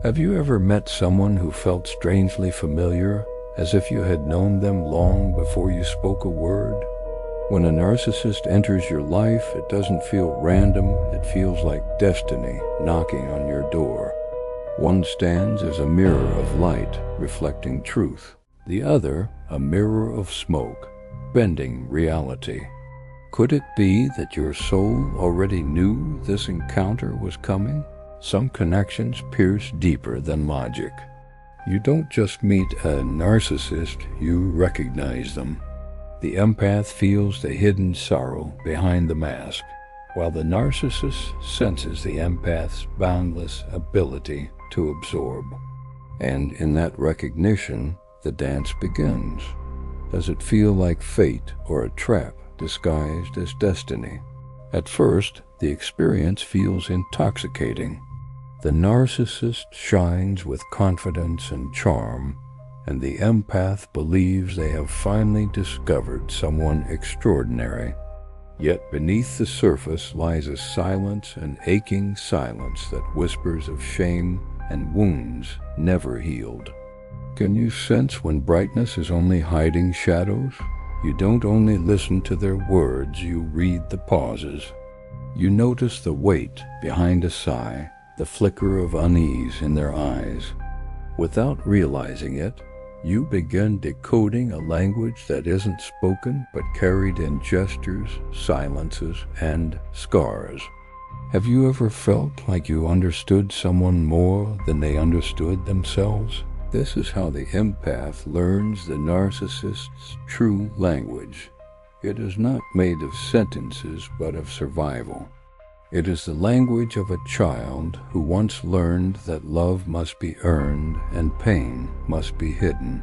Have you ever met someone who felt strangely familiar, as if you had known them long before you spoke a word? When a narcissist enters your life, it doesn't feel random, it feels like destiny knocking on your door. One stands as a mirror of light, reflecting truth. The other, a mirror of smoke, bending reality. Could it be that your soul already knew this encounter was coming? Some connections pierce deeper than logic. You don't just meet a narcissist, you recognize them. The empath feels the hidden sorrow behind the mask, while the narcissist senses the empath's boundless ability to absorb. And in that recognition, the dance begins. Does it feel like fate or a trap disguised as destiny? At first, the experience feels intoxicating. The narcissist shines with confidence and charm, and the empath believes they have finally discovered someone extraordinary. Yet beneath the surface lies a silence, an aching silence that whispers of shame and wounds never healed. Can you sense when brightness is only hiding shadows? You don't only listen to their words, you read the pauses. You notice the weight behind a sigh, the flicker of unease in their eyes. Without realizing it, you begin decoding a language that isn't spoken but carried in gestures, silences, and scars. Have you ever felt like you understood someone more than they understood themselves? This is how the empath learns the narcissist's true language. It is not made of sentences but of survival. It is the language of a child who once learned that love must be earned and pain must be hidden.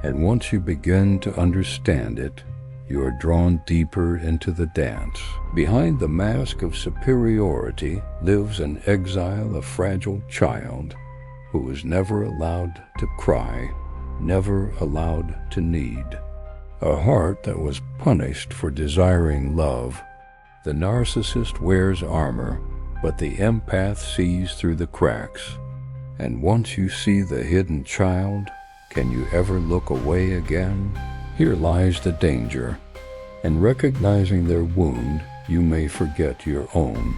And once you begin to understand it, you are drawn deeper into the dance. Behind the mask of superiority lives an exile, a fragile child who was never allowed to cry, never allowed to need. A heart that was punished for desiring love. The narcissist wears armor, but the empath sees through the cracks. And once you see the hidden child, can you ever look away again? Here lies the danger. In recognizing their wound, you may forget your own.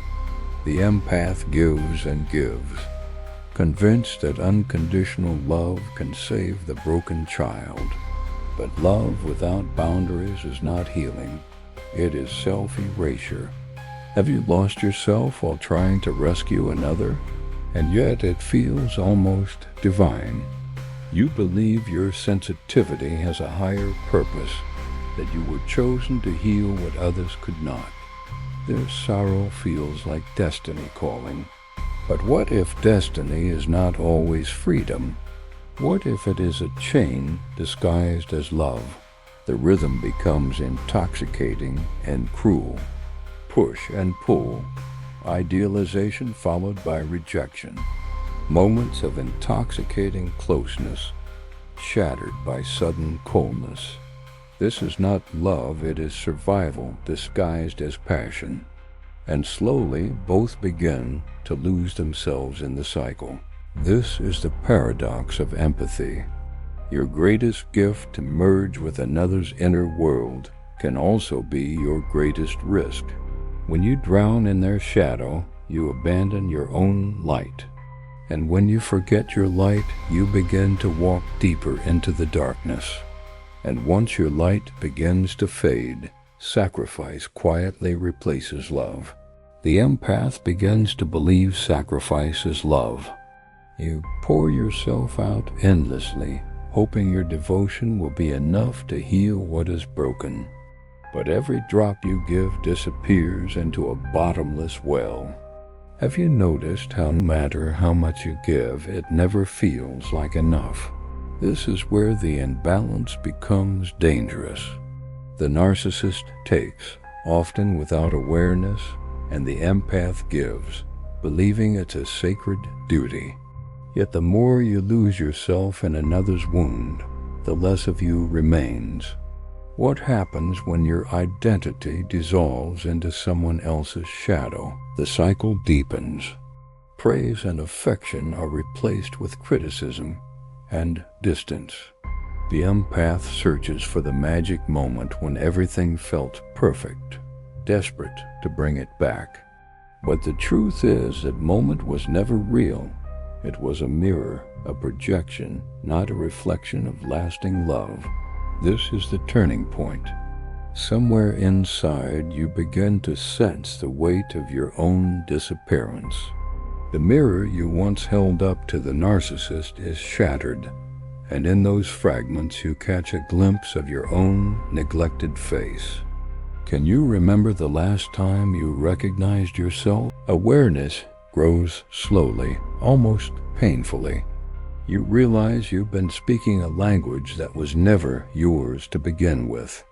The empath gives and gives, convinced that unconditional love can save the broken child. But love without boundaries is not healing. It is self-erasure. Have you lost yourself while trying to rescue another? And yet it feels almost divine. You believe your sensitivity has a higher purpose, that you were chosen to heal what others could not. Their sorrow feels like destiny calling. But what if destiny is not always freedom? What if it is a chain disguised as love? The rhythm becomes intoxicating and cruel. Push and pull. Idealization followed by rejection. Moments of intoxicating closeness, shattered by sudden coldness. This is not love, it is survival disguised as passion. And slowly both begin to lose themselves in the cycle. This is the paradox of empathy. Your greatest gift to merge with another's inner world can also be your greatest risk. When you drown in their shadow, you abandon your own light. And when you forget your light, you begin to walk deeper into the darkness. And once your light begins to fade, sacrifice quietly replaces love. The empath begins to believe sacrifice is love. You pour yourself out endlessly, hoping your devotion will be enough to heal what is broken. But every drop you give disappears into a bottomless well. Have you noticed how no matter how much you give, it never feels like enough? This is where the imbalance becomes dangerous. The narcissist takes, often without awareness, and the empath gives, believing it's a sacred duty. Yet the more you lose yourself in another's wound, the less of you remains. What happens when your identity dissolves into someone else's shadow? The cycle deepens. praise and affection are replaced with criticism and distance. The empath searches for the magic moment when everything felt perfect, desperate to bring it back. But the truth is that moment was never real. It was a mirror, a projection, not a reflection of lasting love. This is the turning point. Somewhere inside, you begin to sense the weight of your own disappearance. The mirror you once held up to the narcissist is shattered, and in those fragments you catch a glimpse of your own neglected face. Can you remember the last time you recognized yourself? Awareness grows slowly, almost painfully. You realize you've been speaking a language that was never yours to begin with.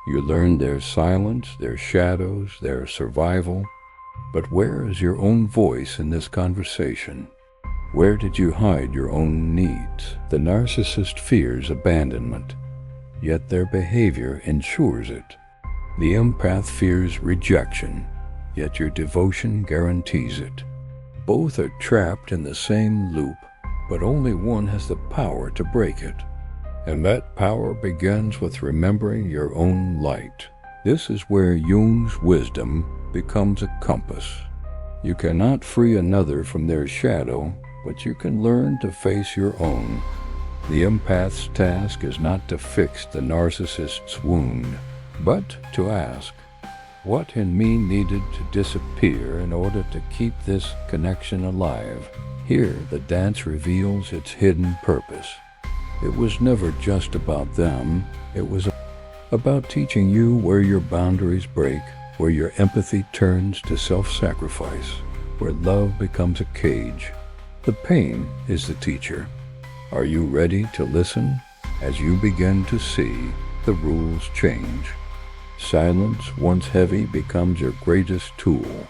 You learn their silence, their shadows, their survival. But where is your own voice in this conversation? Where did you hide your own needs? The narcissist fears abandonment, yet their behavior ensures it. The empath fears rejection, yet your devotion guarantees it. Both are trapped in the same loop, but only one has the power to break it. And that power begins with remembering your own light. This is where Jung's wisdom becomes a compass. You cannot free another from their shadow, but you can learn to face your own. The empath's task is not to fix the narcissist's wound, but to ask, what in me needed to disappear in order to keep this connection alive? Here, the dance reveals its hidden purpose. It was never just about them. It was about teaching you where your boundaries break, where your empathy turns to self-sacrifice, where love becomes a cage. The pain is the teacher. Are you ready to listen? As you begin to see, the rules change. Silence, once heavy, becomes your greatest tool.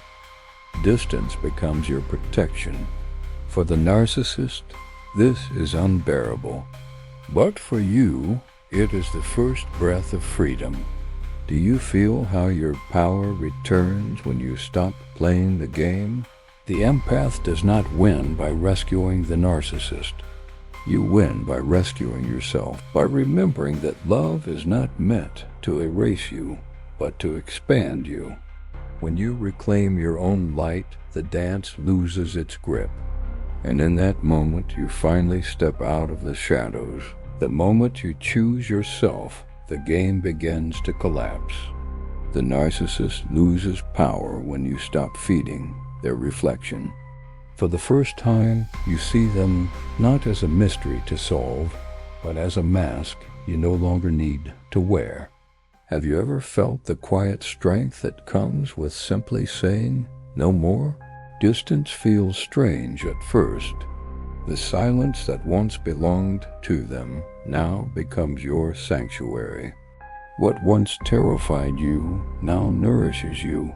Distance becomes your protection. For the narcissist, this is unbearable. But for you, it is the first breath of freedom. Do you feel how your power returns when you stop playing the game? The empath does not win by rescuing the narcissist. You win by rescuing yourself, by remembering that love is not meant to erase you, but to expand you. When you reclaim your own light, the dance loses its grip. And in that moment, you finally step out of the shadows. The moment you choose yourself, the game begins to collapse. The narcissist loses power when you stop feeding their reflection. For the first time, you see them not as a mystery to solve, but as a mask you no longer need to wear. Have you ever felt the quiet strength that comes with simply saying, "No more"? Distance feels strange at first. The silence that once belonged to them now becomes your sanctuary. What once terrified you now nourishes you.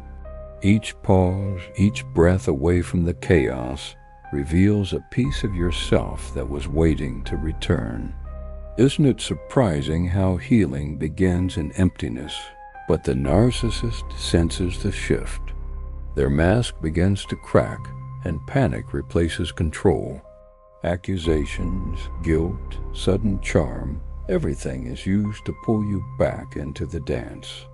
Each pause, each breath away from the chaos reveals a piece of yourself that was waiting to return. Isn't it surprising how healing begins in emptiness? But the narcissist senses the shift. Their mask begins to crack, and panic replaces control. Accusations, guilt, sudden charm, everything is used to pull you back into the dance.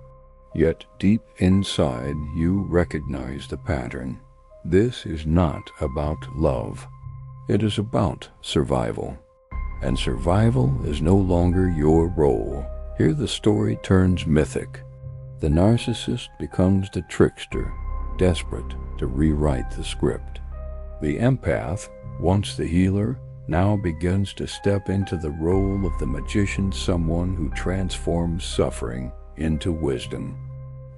Yet deep inside, you recognize the pattern. This is not about love. It is about survival. And survival is no longer your role. Here the story turns mythic. The narcissist becomes the trickster, desperate to rewrite the script. The empath, once the healer, now begins to step into the role of the magician, someone who transforms suffering into wisdom.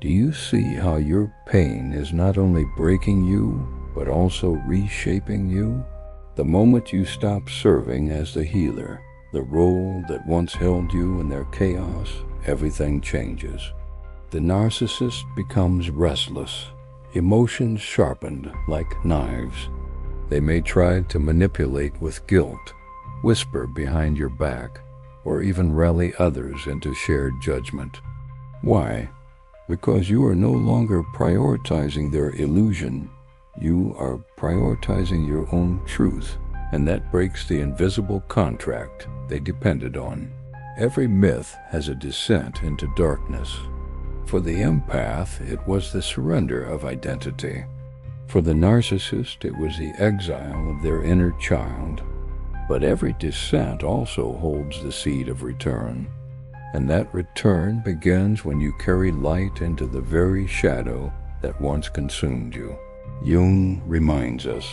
Do you see how your pain is not only breaking you, but also reshaping you? The moment you stop serving as the healer, the role that once held you in their chaos, everything changes. The narcissist becomes restless, emotions sharpened like knives. They may try to manipulate with guilt, whisper behind your back, or even rally others into shared judgment. Why? Because you are no longer prioritizing their illusion. You are prioritizing your own truth, and that breaks the invisible contract they depended on. Every myth has a descent into darkness. For the empath, it was the surrender of identity. For the narcissist, it was the exile of their inner child. But every descent also holds the seed of return. And that return begins when you carry light into the very shadow that once consumed you. Jung reminds us,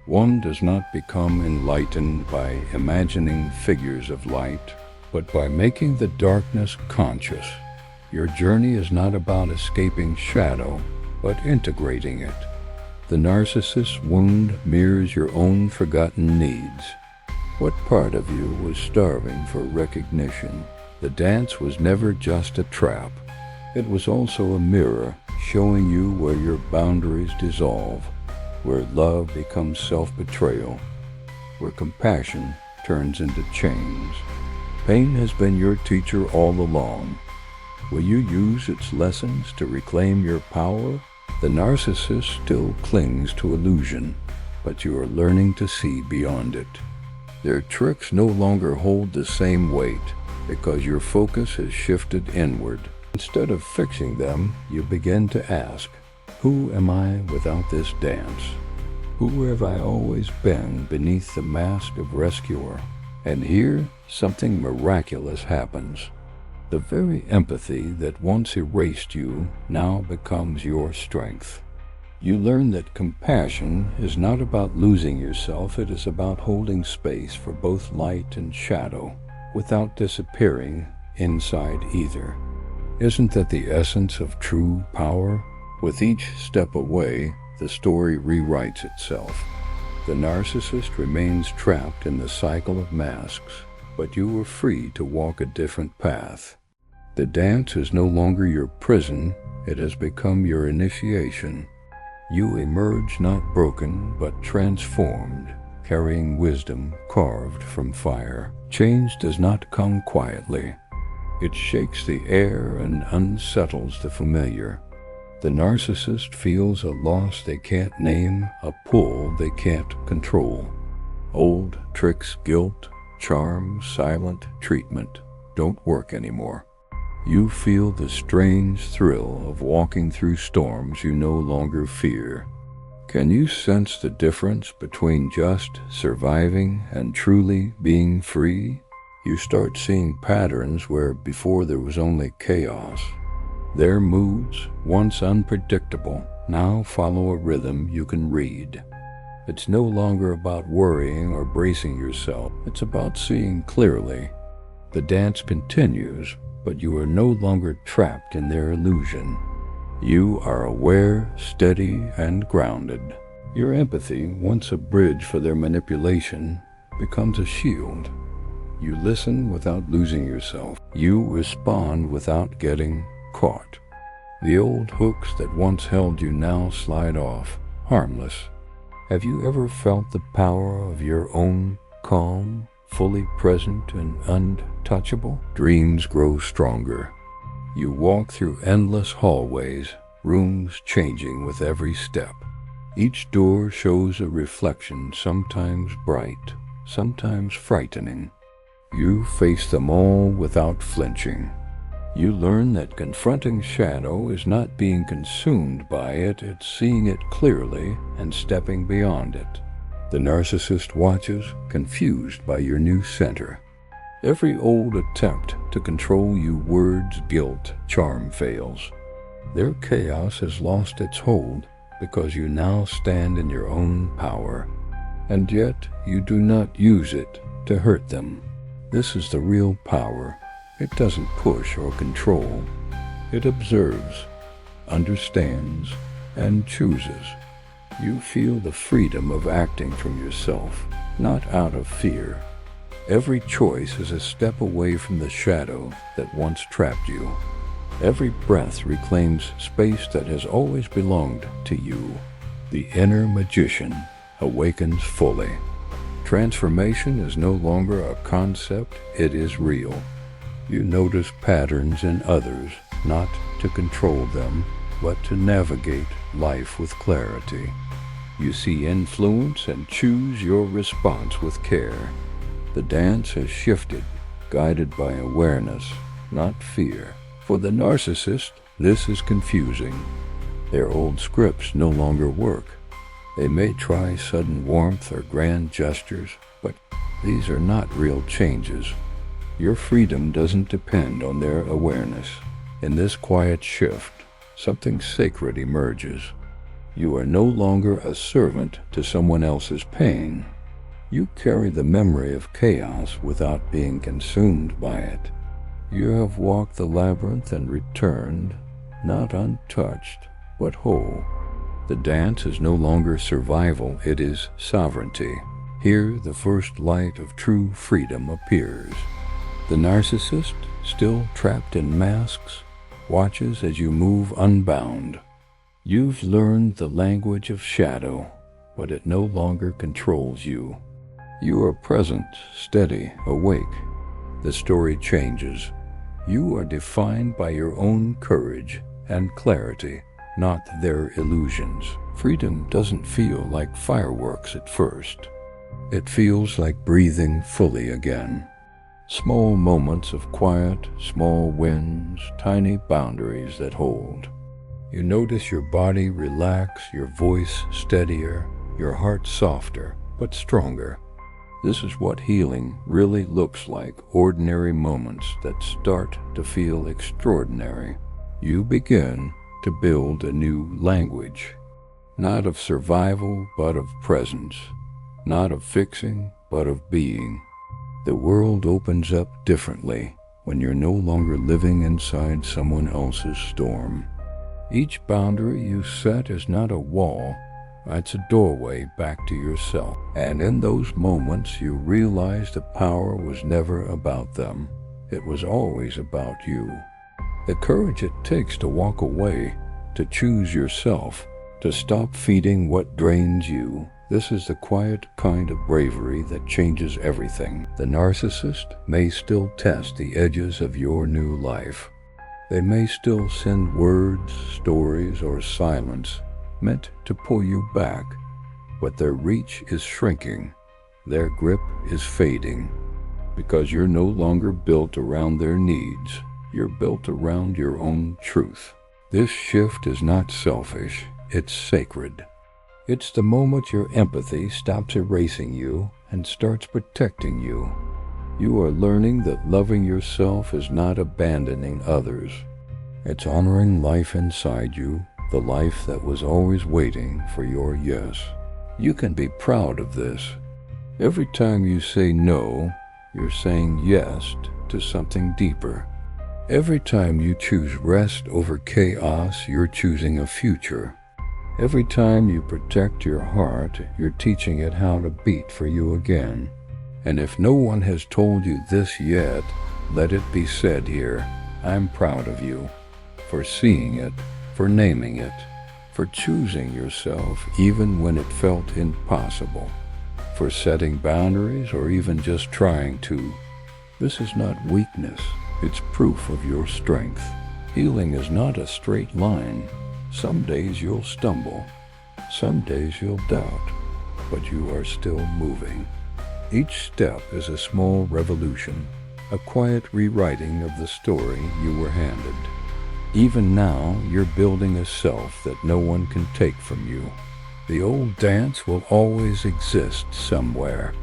one does not become enlightened by imagining figures of light, but by making the darkness conscious. Your journey is not about escaping shadow, but integrating it. The narcissist's wound mirrors your own forgotten needs. What part of you was starving for recognition? The dance was never just a trap. It was also a mirror, showing you where your boundaries dissolve, where love becomes self-betrayal, where compassion turns into chains. Pain has been your teacher all along. Will you use its lessons to reclaim your power? The narcissist still clings to illusion, but you are learning to see beyond it. Their tricks no longer hold the same weight because your focus has shifted inward. Instead of fixing them, you begin to ask, who am I without this dance? Who have I always been beneath the mask of rescuer? And here, something miraculous happens. The very empathy that once erased you now becomes your strength. You learn that compassion is not about losing yourself, it is about holding space for both light and shadow, without disappearing inside either. Isn't that the essence of true power? With each step away, the story rewrites itself. The narcissist remains trapped in the cycle of masks, but you are free to walk a different path. The dance is no longer your prison, it has become your initiation. You emerge not broken, but transformed, carrying wisdom carved from fire. Change does not come quietly. It shakes the air and unsettles the familiar. The narcissist feels a loss they can't name, a pull they can't control. Old tricks, guilt, charm, silent treatment don't work anymore. You feel the strange thrill of walking through storms you no longer fear. Can you sense the difference between just surviving and truly being free? You start seeing patterns where before there was only chaos. Their moods, once unpredictable, now follow a rhythm you can read. It's no longer about worrying or bracing yourself. It's about seeing clearly. The dance continues, but you are no longer trapped in their illusion. You are aware, steady, and grounded. Your empathy, once a bridge for their manipulation, becomes a shield. You listen without losing yourself. You respond without getting caught. The old hooks that once held you now slide off, harmless. Have you ever felt the power of your own calm, fully present and untouchable? Dreams grow stronger. You walk through endless hallways, rooms changing with every step. Each door shows a reflection, sometimes bright, sometimes frightening. You face them all without flinching. You learn that confronting shadow is not being consumed by it, it's seeing it clearly and stepping beyond it. The narcissist watches, confused by your new center. Every old attempt to control you, words, guilt, charm fails. Their chaos has lost its hold because you now stand in your own power. And yet you do not use it to hurt them. This is the real power. It doesn't push or control. It observes, understands, and chooses. You feel the freedom of acting from yourself, not out of fear. Every choice is a step away from the shadow that once trapped you. Every breath reclaims space that has always belonged to you. The inner magician awakens fully. Transformation is no longer a concept, it is real. You notice patterns in others, not to control them, but to navigate life with clarity. You see influence and choose your response with care. The dance has shifted, guided by awareness, not fear. For the narcissist, this is confusing. Their old scripts no longer work. They may try sudden warmth or grand gestures, but these are not real changes. Your freedom doesn't depend on their awareness. In this quiet shift, something sacred emerges. You are no longer a servant to someone else's pain. You carry the memory of chaos without being consumed by it. You have walked the labyrinth and returned, not untouched, but whole. The dance is no longer survival, it is sovereignty. Here the first light of true freedom appears. The narcissist, still trapped in masks, watches as you move unbound. You've learned the language of shadow, but it no longer controls you. You are present, steady, awake. The story changes. You are defined by your own courage and clarity, not their illusions. Freedom doesn't feel like fireworks at first. It feels like breathing fully again. Small moments of quiet, small wins, tiny boundaries that hold. You notice your body relax, your voice steadier, your heart softer, but stronger. This is what healing really looks like, ordinary moments that start to feel extraordinary. You begin to build a new language, not of survival, but of presence, not of fixing, but of being. The world opens up differently when you're no longer living inside someone else's storm. Each boundary you set is not a wall, it's a doorway back to yourself. And in those moments you realize the power was never about them. It was always about you. The courage it takes to walk away, to choose yourself, to stop feeding what drains you. This is the quiet kind of bravery that changes everything. The narcissist may still test the edges of your new life. They may still send words, stories, or silence meant to pull you back, but their reach is shrinking. Their grip is fading, because you're no longer built around their needs. You're built around your own truth. This shift is not selfish, it's sacred. It's the moment your empathy stops erasing you and starts protecting you. You are learning that loving yourself is not abandoning others. It's honoring life inside you, the life that was always waiting for your yes. You can be proud of this. Every time you say no, you're saying yes to something deeper. Every time you choose rest over chaos, you're choosing a future. Every time you protect your heart, you're teaching it how to beat for you again. And if no one has told you this yet, let it be said here, I'm proud of you for seeing it, for naming it, for choosing yourself even when it felt impossible, for setting boundaries or even just trying to. This is not weakness, it's proof of your strength. Healing is not a straight line. Some days you'll stumble, some days you'll doubt, but you are still moving. Each step is a small revolution, a quiet rewriting of the story you were handed. Even now, you're building a self that no one can take from you. The old dance will always exist somewhere,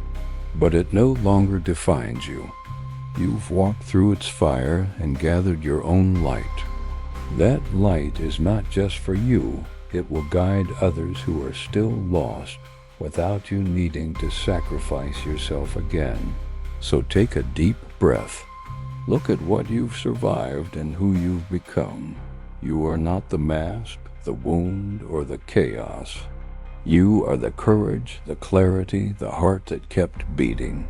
but it no longer defines you. You've walked through its fire and gathered your own light. That light is not just for you, it will guide others who are still lost without you needing to sacrifice yourself again. So take a deep breath. Look at what you've survived and who you've become. You are not the mask, the wound, or the chaos. You are the courage, the clarity, the heart that kept beating.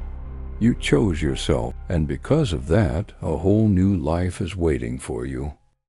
You chose yourself, and because of that, a whole new life is waiting for you.